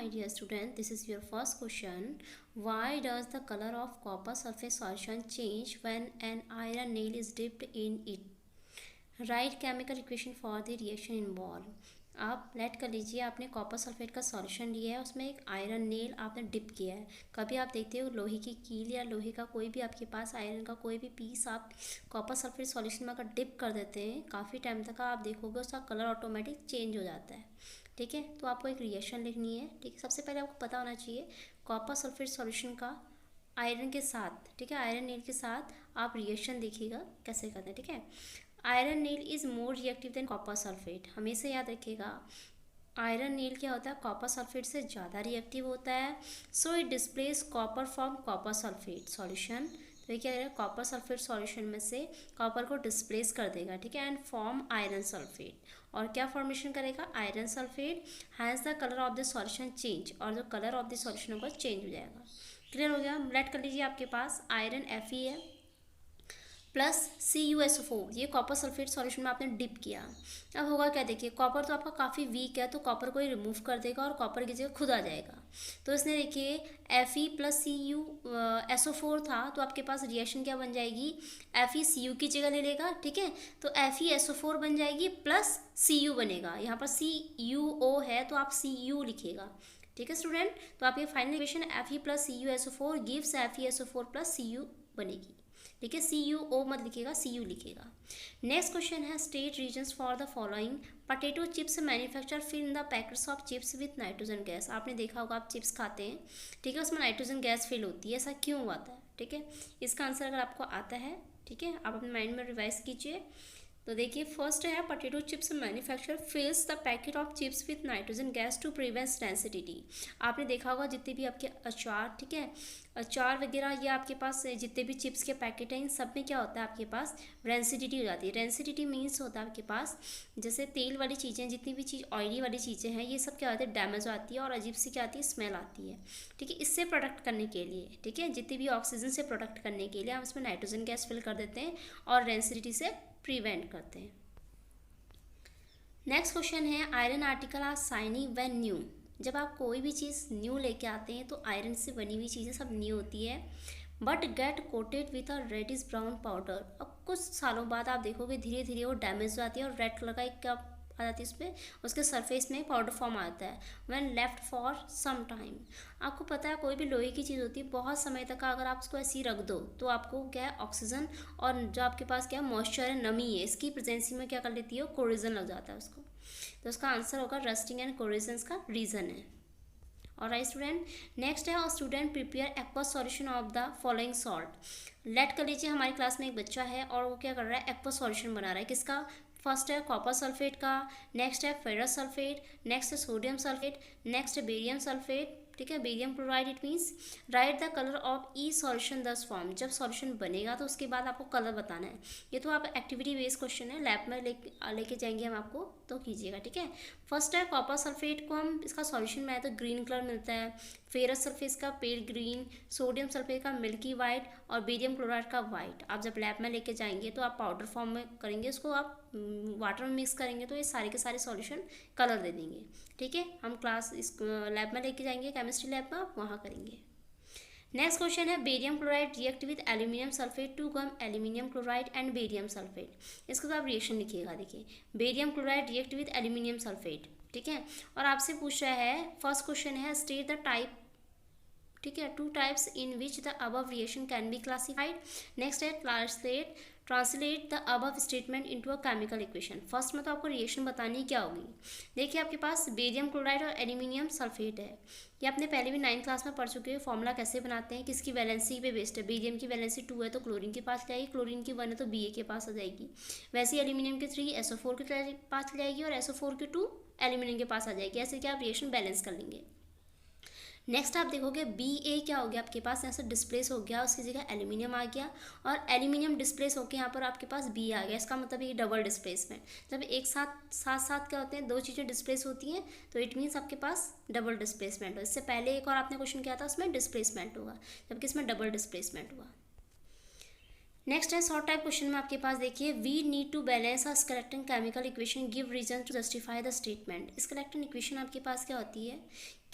my dear student, this is your first question. Why does the color of copper sulfate solution change when an iron nail is dipped in it? Write chemical equation for the reaction involved. आप late कर लीजिए, आपने copper sulphate का solution लिया है, उसमें एक iron nail आपने डिप किया है। कभी आप देखते हो लोहे की कील या लोहे का कोई भी आपके पास आयरन का कोई भी पीस आप कॉपर सल्फेट सॉल्यूशन में अगर डिप कर देते हैं, काफ़ी टाइम तक आप देखोगे उसका कलर ऑटोमेटिक चेंज हो जाता है। ठीक है, तो आपको एक रिएक्शन लिखनी है। ठीक है, सबसे पहले आपको पता होना चाहिए कॉपर सल्फेट सॉल्यूशन का आयरन के साथ, ठीक है, आयरन नेल के साथ आप रिएक्शन देखिएगा कैसे करते हैं। ठीक है, iron nail is more reactive than copper sulphate. हमेशा याद रखिएगा, आयरन नेल क्या होता है, कॉपर सल्फेट से ज़्यादा रिएक्टिव होता है। So it displace copper from copper sulphate solution. तो ये क्या करेगा, कॉपर सल्फेट सॉल्यूशन में से कॉपर को डिस्प्लेस कर देगा। ठीक है, एंड फॉर्म आयरन सल्फेट। और क्या फॉर्मेशन करेगा, iron sulphate. Has the colour of the solution change, और जो कलर ऑफ द सॉल्यूशन होगा चेंज हो जाएगा। क्लियर हो गया। लेट कर लीजिए, आपके पास आयरन Fe है प्लस CuSO4, ये कॉपर सल्फेट सॉल्यूशन में आपने डिप किया। अब होगा क्या, देखिए कॉपर तो आपका काफ़ी वीक है, तो कॉपर को ही रिमूव कर देगा और कॉपर की जगह खुद आ जाएगा। तो इसने देखिए Fe प्लस CuSO4 था, तो आपके पास रिएक्शन क्या बन जाएगी, Fe Cu की जगह ले लेगा। ठीक है, तो FeSO4 बन जाएगी प्लस Cu बनेगा। यहाँ पर CuO है तो आप Cu लिखिएगा। ठीक है स्टूडेंट, तो आपकी final equation Fe plus CuSO4 gives FeSO4 plus Cu बनेगी। ठीक है, CuO मत लिखिएगा, Cu लिखिएगा। नेक्स्ट क्वेश्चन है, state reasons for the following. Potato chips manufacture fill the packets of chips with nitrogen gas. आपने देखा होगा, आप चिप्स खाते हैं, ठीक है, उसमें नाइट्रोजन गैस फिल होती है, ऐसा क्यों आता है। ठीक है, इसका आंसर अगर आपको आता है, ठीक है, आप अपने माइंड में रिवाइज कीजिए। तो देखिए फर्स्ट है, potato chips manufacture fills the packet of chips with nitrogen gas to prevent density. आपने देखा होगा जितने भी आपके अचार, ठीक है, अचार वगैरह, ये आपके पास जितने भी चिप्स के पैकेट हैं, इन सब में क्या होता है, आपके पास रेंसिडिटी हो जाती है। रेंसिडिटी मीन्स होता है आपके पास, जैसे तेल वाली चीज़ें, जितनी भी चीज़ ऑयली वाली चीज़ें हैं, ये सब क्या होता है, डैमेज आती है और अजीब सी क्या आती है, स्मेल आती है। ठीक है, इससे प्रोटेक्ट करने के लिए, ठीक है, जितनी भी ऑक्सीजन से प्रोटेक्ट करने के लिए हम इसमें नाइट्रोजन गैस फिल कर देते हैं और रेंसिडिटी से प्रिवेंट करते हैं। नेक्स्ट क्वेश्चन है, iron article are shiny when new. जब आप कोई भी चीज़ न्यू लेके आते हैं तो आयरन से बनी हुई चीज़ें सब न्यू होती है, but get coated with a reddish brown powder. अब कुछ सालों बाद आप देखोगे धीरे धीरे वो डैमेज हो जाती है और रेड कलर का एक क्या आ जाती है, उसमें उसके सरफेस में पाउडर फॉर्म आता है। When left for some time, आपको पता है कोई भी लोहे की चीज़ होती है, बहुत समय तक अगर आप उसको ऐसे ही रख दो तो आपको क्या है, ऑक्सीजन और जो आपके पास क्या मॉइस्चर है, नमी है, इसकी प्रेजेंसी में क्या कर लेती है, कोरोजन लग जाता है उसको। तो उसका आंसर होगा रस्टिंग एंड कोरोजन का रीज़न है। और राइट स्टूडेंट, नेक्स्ट है, और student prepare aqua solution of the following salt. Let कर लीजिए, हमारी क्लास में एक बच्चा है और वो क्या कर रहा है, एक्वा सॉल्यूशन बना रहा है। किसका, फर्स्ट है कॉपर सल्फेट का, नेक्स्ट है फेरस सल्फेट, नेक्स्ट है सोडियम सल्फेट, नेक्स्ट है बेरियम सल्फेट। ठीक है, barium chloride. It means right the colour of E solution दस फॉर्म। जब सॉल्यूशन बनेगा तो उसके बाद आपको कलर बताना है। ये तो आप एक्टिविटी बेस्ड क्वेश्चन है, लैब में लेके जाएंगे हम आपको, तो कीजिएगा। ठीक है, फर्स्ट है कॉपर सल्फेट को हम इसका सॉल्यूशन में आए तो ग्रीन कलर मिलता है, फेरस सल्फेट का पेल ग्रीन, सोडियम सल्फेट का मिल्की वाइट और बेरियम क्लोराइड का वाइट। आप जब लैब में लेके जाएंगे तो आप पाउडर फॉर्म में करेंगे, उसको आप वाटर में मिक्स करेंगे तो ये सारे के सारे सॉल्यूशन कलर दे देंगे। ठीक है, हम क्लास इस लैब में लेके जाएंगे, केमिस्ट्री लैब में, आप वहाँ करेंगे। नेक्स्ट क्वेश्चन है, barium chloride react with aluminium sulphate to gum aluminium chloride and barium sulphate. इसको तो आप रिएक्शन लिखिएगा। देखिए, barium chloride react with aluminium sulphate. ठीक है, और आपसे पूछ रहा है, फर्स्ट क्वेश्चन है, स्टेट द टाइप, ठीक है, two types in which the above reaction can be classified. Next है, translate the above statement into a chemical equation. First में तो आपको रिएक्शन बतानी क्या होगी। देखिए, आपके पास बेरियम क्लोराइड और एल्यूमिनियम सल्फेट है, ये आपने पहले भी 9th क्लास में पढ़ चुके हैं। फॉर्मूला कैसे बनाते हैं, किसकी वैलेंसी पे बेस्ड है, बेरियम की वैलेंसी 2 है तो क्लोरीन के पास जाएगी, क्लोरीन की 1 है तो Ba के पास आ जाएगी। वैसे ही एल्यूमिनियम की 3 SO4 के पास जाएगी और SO4 की 2 एल्यूमिनियम के पास आ जाएगी। ऐसे क्या आप रिएक्शन बैलेंस कर लेंगे। नेक्स्ट आप देखोगे Ba क्या हो गया, आपके पास यहाँ से डिस्प्लेस हो गया, उसकी जगह एल्यूमिनियम आ गया और एल्यूमिनियम डिस्प्लेस होकर यहाँ पर आपके पास B आ गया। इसका मतलब ये डबल डिस्प्लेसमेंट। जब एक साथ क्या होते हैं, दो चीज़ें डिस्प्लेस होती हैं तो इट मीन्स आपके पास डबल डिस्प्लेसमेंट हो। इससे पहले एक और आपने क्वेश्चन किया था, उसमें डिस्प्लेसमेंट होगा, जबकि इसमें डबल डिस्प्लेसमेंट हुआ। नेक्स्ट है शॉर्ट टाइप क्वेश्चन में आपके पास देखिए, we need to balance a skeleton chemical equation, give reason to justify the statement. Skeleton equation आपके पास क्या होती है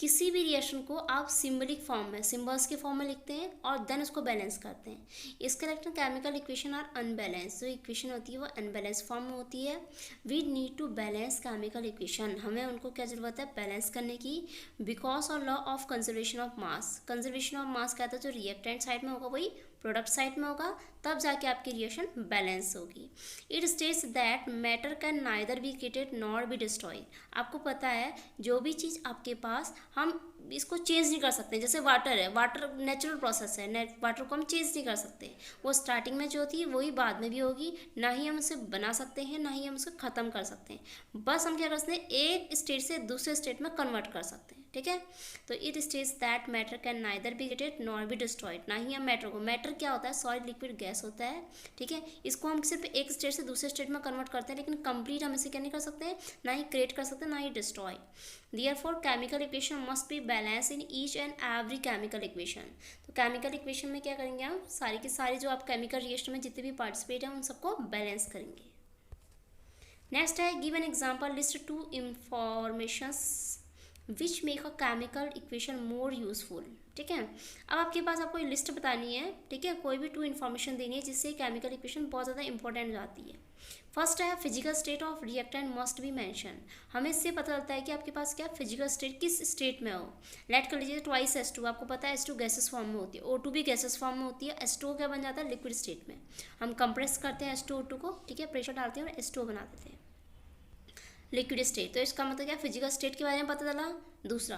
किसी भी रिएक्शन को आप सिंबलिक फॉर्म में, सिंबल्स के फॉर्म में लिखते हैं और देन उसको बैलेंस करते हैं। इसके electron chemical equation are unbalance, जो इक्वेशन होती है वो अनबैलेंस फॉर्म में होती है। We need to balance chemical equation, हमें उनको क्या जरूरत है, बैलेंस करने की, because of law of conservation of mass. Conservation of mass कहता है जो रिएक्टेंट साइड में होगा वही प्रोडक्ट साइड में होगा, तब जाके आपकी रिएक्शन बैलेंस होगी। It states that matter can neither be created nor be destroyed. आपको पता है जो भी चीज़ आपके पास, हम इसको चेंज नहीं कर सकते। जैसे वाटर है, वाटर नेचुरल प्रोसेस है, वाटर को हम चेंज नहीं कर सकते। वो स्टार्टिंग में जो होती है वही बाद में भी होगी, ना ही हम उसे बना सकते हैं ना ही हम उसे ख़त्म कर सकते हैं। बस हम क्या कर सकते हैं, एक स्टेट से दूसरे स्टेट में कन्वर्ट कर सकते हैं। ठीक है, तो it states that matter can neither be created nor be destroyed. ना ही हम मैटर को, मैटर क्या होता है, सॉलिड लिक्विड गैस होता है। ठीक है, इसको हम सिर्फ एक स्टेट से दूसरे स्टेट में कन्वर्ट करते हैं, लेकिन कंप्लीट हम इसे क्या नहीं कर सकते, ना ही क्रिएट कर सकते ना ही destroy. Therefore chemical equation must be balanced in each and every chemical equation। तो केमिकल इक्वेशन में क्या करेंगे हम, सारी की सारी जो आप केमिकल रिएक्शन में जितने भी पार्टिसिपेट हैं उन सबको बैलेंस करेंगे। नेक्स्ट है, give an example, list two informations which make a chemical equation more useful. ठीक है, अब आपके पास आपको लिस्ट बतानी है। ठीक है, कोई भी टू इन्फॉर्मेशन देनी है जिससे केमिकल इक्वेशन बहुत ज़्यादा इंपॉर्टेंट हो जाती है। फर्स्ट है physical state of reactant must be mention. हमें इससे पता चलता है कि आपके पास क्या फिजिकल स्टेट किस स्टेट में हो। लेट कर लीजिए ट्वाइस H2, आपको पता है H2 गैसेस फॉर्म में होती है, O2 भी गैसेस फॉर्म में होती है। H2 क्या बन जाता है, लिक्विड स्टेट में। हम कंप्रेस करते हैं H2 O2 को, ठीक है, प्रेशर डालते हैं और H2 बना देते हैं, लिक्विड स्टेट। तो इसका मतलब क्या, फिजिकल स्टेट के बारे में पता चला। दूसरा,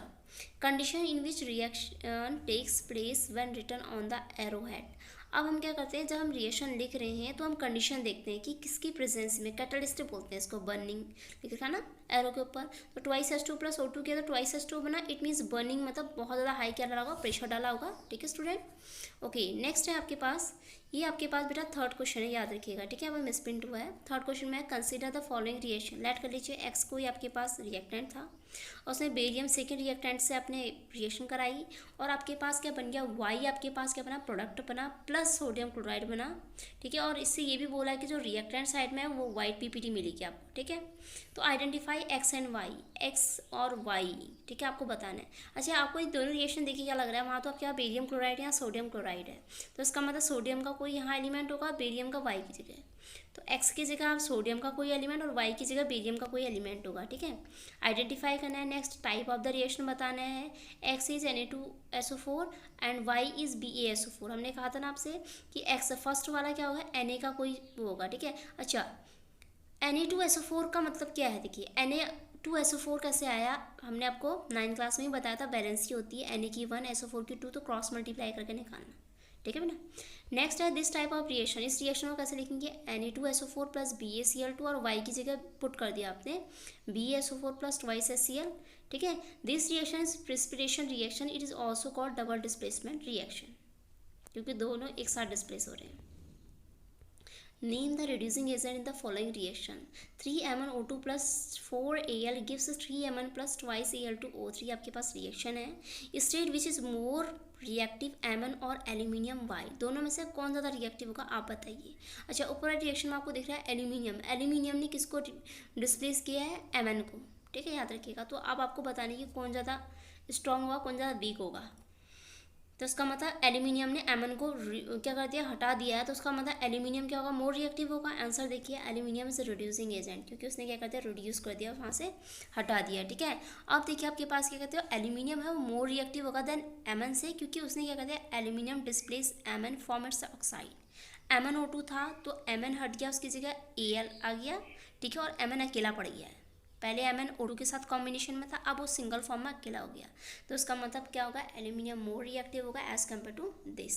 condition in which reaction takes place when written on the arrow head. अब हम क्या करते हैं, जब हम रिएक्शन लिख रहे हैं तो हम कंडीशन देखते हैं कि किसकी प्रेजेंस में, कैटलिस्ट बोलते हैं इसको, बर्निंग लिख रखा ना एरो के ऊपर। तो ट्वाइस H2 प्लस O2 किया तो ट्वाइस H2 बना, इट मीन्स बर्निंग, मतलब बहुत ज़्यादा हाई क्या डाला होगा, प्रेशर डाला होगा। ठीक है स्टूडेंट। ओके, नेक्स्ट है आपके पास, ये आपके पास बेटा थर्ड क्वेश्चन है, याद रखिएगा। ठीक है, अब मिसप्रिंट हुआ है। थर्ड क्वेश्चन में consider the following reaction. Let कर लीजिए एक्स कोई आपके पास रिएक्टेंट था, उसने बेरियम सेकेंड रिएक्टेंट से आपने रिएक्शन कराई और आपके पास क्या बन गया, वाई आपके पास क्या बना, प्रोडक्ट बना प्लस सोडियम क्लोराइड बना। ठीक है, और इससे ये भी बोला है कि जो रिएक्टेंट साइड में है वो वाइट पीपीटी मिलेगी आपको। ठीक है, तो identify X and Y, X और वाई। ठीक है, आपको बताना है। अच्छा, आपको ये दोनों रिएक्शन देखिए क्या लग रहा है, वहाँ तो आपके यहाँ बेरियम क्लोराइड या सोडियम क्लोराइड है, तो इसका मतलब सोडियम का कोई यहाँ एलिमेंट होगा, बेरियम का वाई की जगह। तो एक्स की जगह आप सोडियम का कोई एलिमेंट और वाई की जगह बेरियम का कोई एलिमेंट होगा। ठीक है, आइडेंटिफाई करना है। Next, type of the reaction बताना है। X is Na2SO4 and Y is BaSO4। हमने कहा था ना आपसे कि एक्स फर्स्ट वाला क्या होगा, Na का कोई वो होगा। ठीक है, अच्छा Na2SO4 का मतलब क्या है, देखिए Na2SO4 कैसे आया, हमने आपको 9th क्लास में ही बताया था, बैलेंस की होती है, Na की 1 SO4 की 2, तो क्रॉस मल्टीप्लाई करके निकालना। ठीक है बेटा। नेक्स्ट है दिस टाइप ऑफ रिएक्शन, इस रिएक्शन को कैसे लिखेंगे, Na2SO4 प्लस BaCl2 और y की जगह पुट कर दिया आपने BaSO4 प्लस ट्वाइस HCl। ठीक है, this reaction is precipitation reaction, it is also called double displacement reaction, क्योंकि दोनों एक साथ डिस्प्लेस हो रहे हैं। Name the reducing agent in the following reaction। 3MnO2 plus 4Al gives 3Mn plus twice Al2O3 आपके पास रिएक्शन है। State which is more reactive, Mn और एल्यूमिनियम वाई, दोनों में से कौन ज़्यादा रिएक्टिव होगा आप बताइए। अच्छा, ऊपर रिएक्शन में आपको दिख रहा है एल्यूमिनियम, एल्यूमिनियम ने किसको डिस्प्लेस किया है, Mn को। ठीक है, याद रखिएगा। तो अब आपको बताने की कौन ज़्यादा स्ट्रॉन्ग होगा कौन ज़्यादा वीक होगा। तो उसका मतलब एल्यूमिनियम ने Mn को क्या कर दिया, हटा दिया है, तो उसका मतलब एल्यूमिनियम क्या होगा, मोर रिएक्टिव होगा। आंसर देखिए, एल्यूमिनियम इज रिड्यूसिंग एजेंट, क्योंकि उसने क्या कर दिया, रिड्यूस कर दिया, वहाँ से हटा दिया। ठीक है, अब देखिए आपके पास क्या कहते हो, एल्यूमिनियम है वो मोर रिएक्टिव होगा देन Mn से, क्योंकि उसने क्या कर दिया, aluminium displace Mn form it's oxide. MnO2 था तो Mn हट गया, उसकी जगह Al आ गया। ठीक है, और Mn अकेला पड़ गया है, पहले MnO2 के साथ कॉम्बिनेशन में था, अब वो सिंगल फॉर्म में अकेला हो गया। तो उसका मतलब क्या होगा, एल्यूमिनियम मोर रिएक्टिव होगा as compare to this.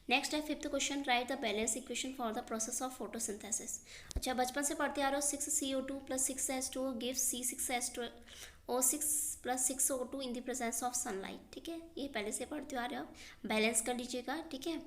Next है fifth question, write the balance equation for the process of photosynthesis. अच्छा, बचपन से पढ़ते आ रहे हो, 6CO2 plus 6H2 gives C6H2O6 plus 6O2 in the presence of sunlight. ठीक है, ये पहले से पढ़ते आ रहे हो, बैलेंस कर लीजिएगा। ठीक है,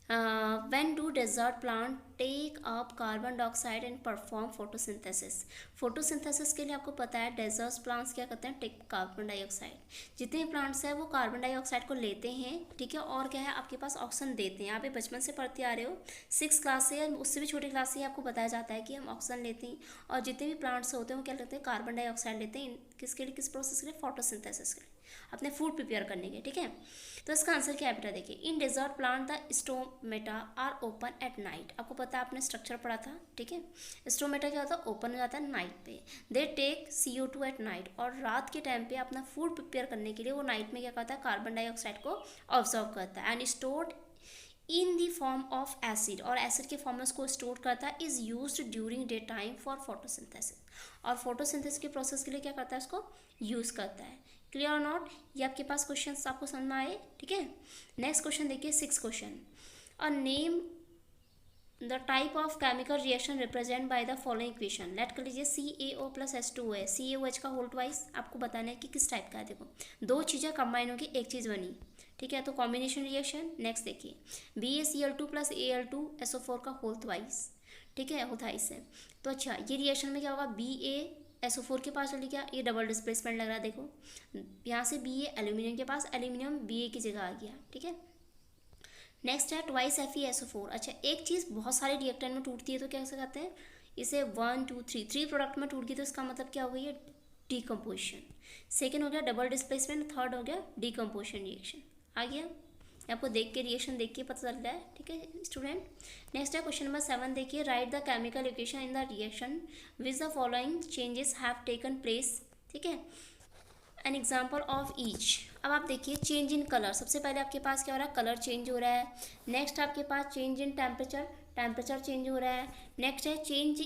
when do desert plant take up carbon dioxide and perform photosynthesis? Photosynthesis के लिए आपको पता है डेजर्ट प्लांट्स क्या करते हैं, टेक कार्बन डाइऑक्साइड। जितने प्लांट्स हैं वो कार्बन डाइऑक्साइड को लेते हैं, ठीक है, और क्या है आपके पास ऑक्सीजन देते हैं। आप ये बचपन से पढ़ते आ रहे हो, 6 क्लास से या उससे भी छोटी क्लास से आपको बताया जाता है कि हम ऑक्सीजन लेते हैं, और जितने भी प्लांट्स होते हैं वो क्या लेते हैं, कार्बन डाइऑक्साइड लेते हैं। किसके लिए, किस प्रोसेस के लिए, फोटोसिंथेसिस के लिए, अपने फूड प्रिपेयर करने के, ठीक है। तो इसका आंसर क्या है बेटा, देखिए, in desert plant the stomata are open at night. आपको पता है, आपने स्ट्रक्चर पढ़ा था, ठीक है। स्टोमेटा क्या होता है, ओपन हो जाता है नाइट पे। They take CO2 at night, और रात के टाइम पे अपना फूड प्रिपेयर करने के लिए वो नाइट में क्या करता है, कार्बन डाइऑक्साइड को ऑब्जर्व करता है and stored in the form of acid, और एसिड के फॉर्म में उसको स्टोर करता है। Is used during day time for photosynthesis, और फोटोसिंथेसिस के प्रोसेस के लिए क्या करता है, उसको यूज़ करता है। क्लियर और नॉट, ये आपके पास क्वेश्चन आपको समझ में आए, ठीक है। नेक्स्ट क्वेश्चन देखिए, 6 question. A name the type of chemical reaction represent by the following equation. Let कर लीजिए CaO प्लस H2O है, CaOH का होल ट्वाइस, आपको बताना है कि किस टाइप का है। देखो, दो चीज़ें कंबाइन होगी, एक चीज़ बनी, ठीक है, तो कॉम्बिनेशन रिएक्शन। नेक्स्ट देखिए, BaCl2 प्लस Al2SO4 का होल ट्वाइस, ठीक है, होथाइस है। तो अच्छा, ये रिएक्शन में क्या होगा, BaSO4 के पास चली गया, ये डबल डिस्प्लेसमेंट लग रहा है। देखो, यहाँ से Ba एल्यूमिनियम के पास, एल्यूमिनियम Ba की जगह आ गया, ठीक है। नेक्स्ट है ट्वाइस FeSO4। अच्छा, एक चीज़ बहुत सारे रिएक्टर में टूटती है तो कैसे कहते हैं इसे, 1 2 3 3 प्रोडक्ट में टूट गई तो इसका मतलब क्या हो गई है, डीकम्पोजिशन। सेकेंड हो गया डबल डिस्प्लेसमेंट, थर्ड हो गया डीकम्पोजिशन रिएक्शन। आ गया, आपको देख के रिएक्शन देख के पता चल रहा है, ठीक है स्टूडेंट। नेक्स्ट है क्वेश्चन नंबर 7, देखिए, right the chemical equation in the reaction which the following changes have taken place, ठीक है, एन एग्जाम्पल ऑफ ईच। अब आप देखिए, चेंज इन कलर, सबसे पहले आपके पास क्या हो रहा है, कलर चेंज हो रहा है। नेक्स्ट आपके पास change in temperature, temperature change हो रहा है। नेक्स्ट है चेंज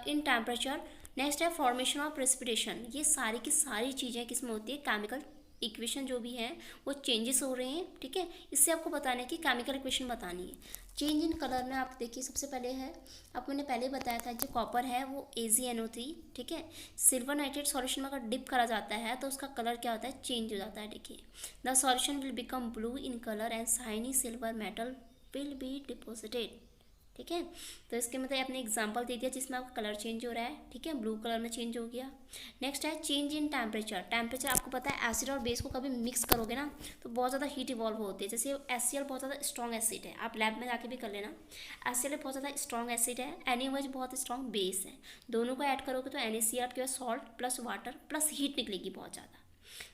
इन टेम्परेचर। नेक्स्ट है फॉर्मेशन ऑफ प्रेसिपिटेशन। ये सारी की सारी चीज़ें किस में होती है, केमिकल इक्वेशन जो भी है वो चेंजेस हो रहे हैं, ठीक है। इससे आपको बताना है कि केमिकल इक्वेशन बतानी है। चेंज इन कलर में आप देखिए, सबसे पहले है, आपको मैंने पहले बताया था, जो कॉपर है वो AgNO3, ठीक है। सिल्वर नाइट्रेट सॉल्यूशन में अगर डिप करा जाता है तो उसका कलर क्या होता है, चेंज हो जाता है। देखिए, the solution will become blue in colour and shiny silver metal will be deposited, ठीक है। तो इसके मतलब अपने एग्जांपल दे दिया जिसमें आपका कलर चेंज हो रहा है, ठीक है, ब्लू कलर में चेंज हो गया। नेक्स्ट है चेंज इन टेम्परेचर। टेम्परेचर आपको पता है, एसिड और बेस को कभी मिक्स करोगे ना तो बहुत ज़्यादा हीट इवॉल्व होती है। जैसे HCl बहुत ज़्यादा स्ट्रॉन्ग एसिड है, आप लैब में जाके भी कर लेना। HCl बहुत ज़्यादा स्ट्रॉन्ग एसिड है, NaOH बहुत स्ट्रॉन्ग बेस है। दोनों को ऐड करोगे तो NaCl आपके पास salt plus water plus heat निकलेगी बहुत ज़्यादा।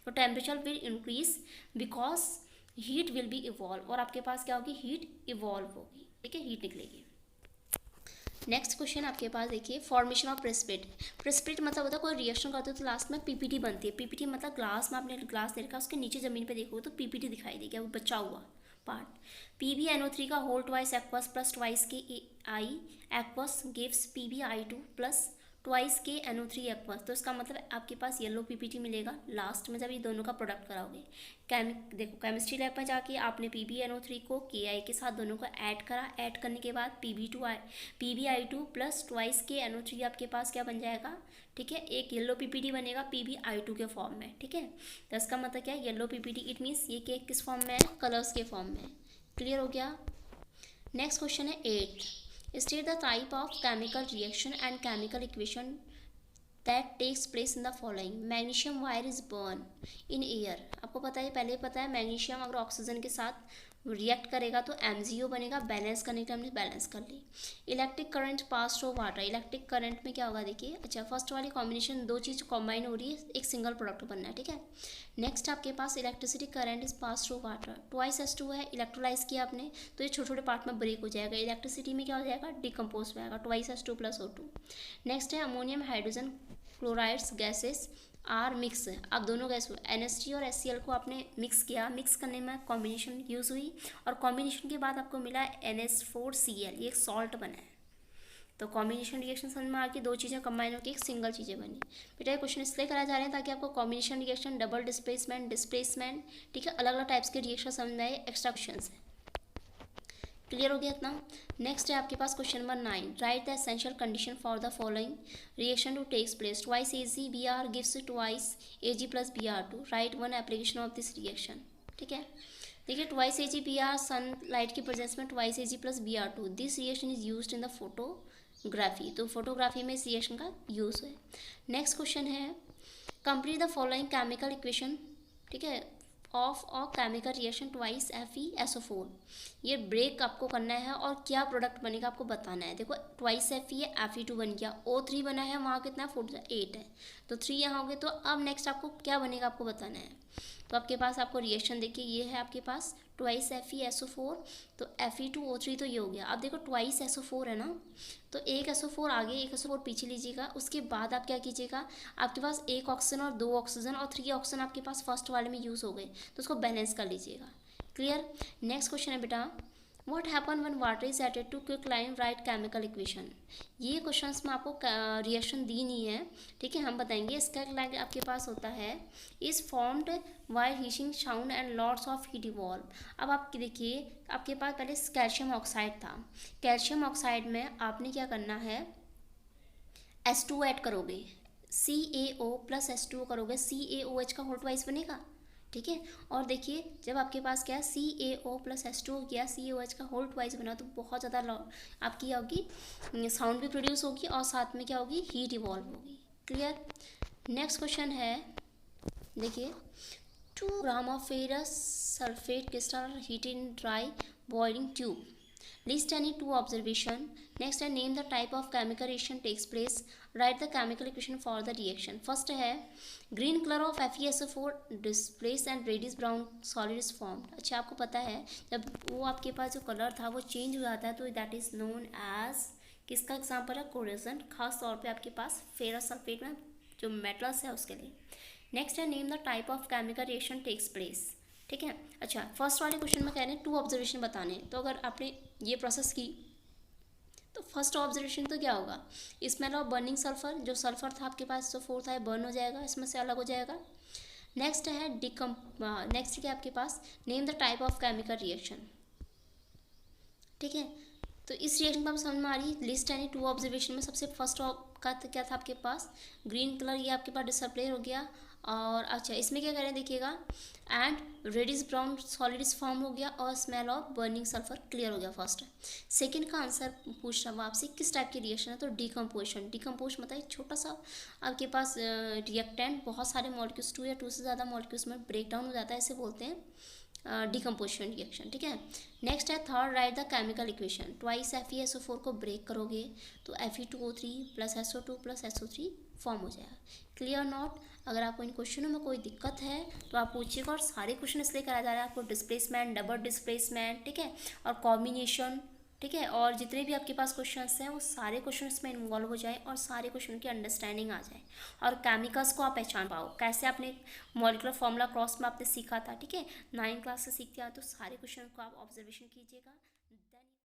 तो temperature will increase because heat will be evolve, और आपके पास क्या होगी, हीट इवॉल्व होगी, ठीक है, हीट निकलेगी। नेक्स्ट क्वेश्चन आपके पास देखिए, फॉर्मेशन ऑफ प्रेसिपिटेट। प्रेसिपिटेट मतलब होता है कोई रिएक्शन करते हो तो लास्ट में PPT बनती है। PPT मतलब ग्लास में, आपने ग्लास दे रखा है, उसके नीचे ज़मीन पे देखोगे तो PPT दिखाई देगी, वो बचा हुआ पार्ट। PbNO3 का whole twice aqueous plus twice KI aqueous gives PbI2 plus twice KNO3 aqueous. तो इसका मतलब आपके पास येलो PPT मिलेगा लास्ट में जब ये दोनों का प्रोडक्ट कराओगे। देखो, केमिस्ट्री लैब में जाके आपने PbNO3 को KI के साथ दोनों को ऐड करा, ऐड करने के बाद PbI2 प्लस ट्वाइस KNO3 आपके पास क्या बन जाएगा, ठीक है, एक येलो PPT बनेगा PbI2 के फॉर्म में, ठीक है। तो इसका मतलब क्या है, येलो PPT, इट मीन्स ये केक किस फॉर्म में है, कलर्स के फॉर्म में। क्लियर हो गया। नेक्स्ट क्वेश्चन है 8, state the type of chemical reaction and chemical equation that takes place in the following. Magnesium wire is burn in air. आपको पता है, पहले पता है, मैग्नीशियम अगर ऑक्सीजन के साथ रिएक्ट करेगा तो MgO बनेगा, बैलेंस करने के लिए हमने बैलेंस कर ली। Electric current pass through water. Electric current में क्या होगा, देखिए, अच्छा, फर्स्ट वाली कॉम्बिनेशन, दो चीज़ कॉम्बाइन हो रही है, एक सिंगल प्रोडक्ट बनना है, ठीक है। नेक्स्ट आपके पास electricity current is pass through water. Twice H2 है, इलेक्ट्रोलाइज किया आपने तो ये छोटे छोटे पार्ट में ब्रेक हो जाएगा, इलेक्ट्रिसिटी में क्या हो जाएगा, डिकम्पोज हो जाएगा, twice H2 plus O2। Next है ammonium hydrogen chlorides gases are mix. अब दोनों गैस NH3 और HCl को आपने मिक्स किया, मिक्स करने में कॉम्बिनेशन यूज़ हुई, और कॉम्बिनेशन के बाद आपको मिला NH4Cl, ये एक सॉल्ट बना है। तो कॉम्बिनेशन रिएक्शन समझ में आ गई, दो चीज़ें कंबाइन होकर एक सिंगल चीज़ें बनी। बेटा ये क्वेश्चन इसलिए कराए जा रहे हैं ताकि आपको कॉम्बिनेशन रिएक्शन, डबल डिस्प्लेसमेंट, ठीक है, अलग अलग टाइप्स के रिएक्शन समझ में आए, एक्स्ट्रा क्वेश्चन है। क्लियर हो गया इतना। नेक्स्ट है आपके पास question number 9, write the essential condition for the following reaction to takes place. Twice AgBr gives twice Ag plus Br2। Write one application of this reaction, ठीक है। देखिए ट्वाइस Ag Br सनलाइट की presence में twice Ag plus Br2, this reaction is used in the photography, तो photography में इस reaction का use है। नेक्स्ट क्वेश्चन है complete the following chemical equation, ठीक है, of a chemical reaction twice FeSO4, ये ब्रेक आपको करना है और क्या प्रोडक्ट बनेगा आपको बताना है। देखो ट्वाइस Fe है, Fe2 बन गया, O3 बना है, वहाँ कितना है 8 है, तो 3 यहाँ हो गए। तो अब नेक्स्ट आपको क्या बनेगा आपको बताना है। तो आपके पास आपको रिएक्शन देखिए ये है आपके पास ट्वाइस FeSO4, तो Fe2O3 तो ये हो गया। अब देखो ट्वाइस SO4 है ना, तो एक SO4 आगे एक SO4 पीछे लीजिएगा, उसके बाद आप क्या कीजिएगा, आपके पास एक ऑक्सीजन और 2 ऑक्सीजन और 3 ऑक्सीजन आपके पास फर्स्ट वाले में यूज़ हो गए, तो उसको बैलेंस कर लीजिएगा। क्लियर। नेक्स्ट क्वेश्चन है बेटा what happen when water is added to quicklime write chemical equation. ये क्वेश्चंस में आपको रिएक्शन दी नहीं है, ठीक है, हम बताएंगे। इसका लाइक आपके पास होता है is formed while heating sound and lots of heat evolve. अब आप देखिए आपके पास पहले कैल्शियम ऑक्साइड था, कैल्शियम ऑक्साइड में आपने क्या करना है H2 ऐड करोगे, CaO प्लस H2 करोगे, CaOH का होल ट्वाइस बनेगा, ठीक है। और देखिए जब आपके पास क्या CaO प्लस H2 हो गया, CaOH का होल ट्वाइस बना, तो बहुत ज़्यादा आपकी क्या होगी, साउंड भी प्रोड्यूस होगी और साथ में क्या होगी, हीट इवॉल्व होगी। क्लियर। नेक्स्ट क्वेश्चन है देखिए 2 gram of ferrous sulphate crystal heat in dry boiling tube, list any 2 observation। next है name the type of chemical reaction takes place, write the chemical equation for the reaction। first है green color of FeSO4 displays and reddish brown solid is formed। अच्छा आपको पता है जब वो आपके पास जो कलर था वो चेंज हो जाता है तो दैट इज नोन एज, किसका एग्जाम्पल है, कोरेजन, खास तौर पे आपके पास फेरस सल्फेट में जो मेटल्स है उसके लिए। नेक्स्ट है name the type of chemical reaction takes place, ठीक है। अच्छा फर्स्ट वाले क्वेश्चन में कह रहे हैं 2 ऑब्जर्वेशन बताने, तो अगर आपने ये प्रोसेस की तो फर्स्ट ऑब्जर्वेशन तो क्या होगा, स्मेल ऑफ बर्निंग सल्फर, जो सल्फर था आपके पास जो 4 था बर्न हो जाएगा, इसमें से अलग हो जाएगा। नेक्स्ट है नेक्स्ट क्या आपके पास name the type of chemical reaction, ठीक है। तो इस रिएक्शन का समझ में आ रही है। लिस्ट यानी 2 ऑब्जर्वेशन में सबसे फर्स्ट का तो क्या था आपके पास ग्रीन कलर, ये आपके पास डिस्प्ले हो गया। और अच्छा इसमें क्या करें देखिएगा and reddish brown solid form हो गया और smell of burning sulphur clear हो गया फर्स्ट। सेकंड का आंसर पूछ रहा हूँ आपसे किस टाइप की रिएक्शन है, तो डिकम्पोजिशन। डिकम्पोज मतलब एक छोटा सा आपके पास रिएक्टेंट बहुत सारे मॉलिक्यूल्स 2 या 2 से ज़्यादा मॉलिक्यूल्स में ब्रेक डाउन हो जाता है, ऐसे बोलते हैं डिकम्पोजिशन रिएक्शन, ठीक है। नेक्स्ट है third right the chemical equation, twice FeSO4 को ब्रेक करोगे तो Fe2O3 plus SO2 plus SO3 form हो जाएगा। Clear not. अगर आपको इन क्वेश्चनों में कोई दिक्कत है तो आप पूछिएगा, और सारे क्वेश्चन इसलिए कराया जा रहा है आपको, डिस्प्लेसमेंट, डबल डिस्प्लेसमेंट, ठीक है, और कॉम्बिनेशन, ठीक है, और जितने भी आपके पास क्वेश्चंस हैं वो सारे क्वेश्चन इसमें इन्वॉल्व हो जाए और सारे क्वेश्चन की अंडरस्टैंडिंग आ जाए और केमिकल्स को आप पहचान पाओ। कैसे आपने मॉलिक्यूलर फॉर्मूला क्रॉस में आपने सीखा था, ठीक है, 9 क्लास से सीखते हैं, तो सारे क्वेश्चन को आप ऑब्जर्वेशन कीजिएगा।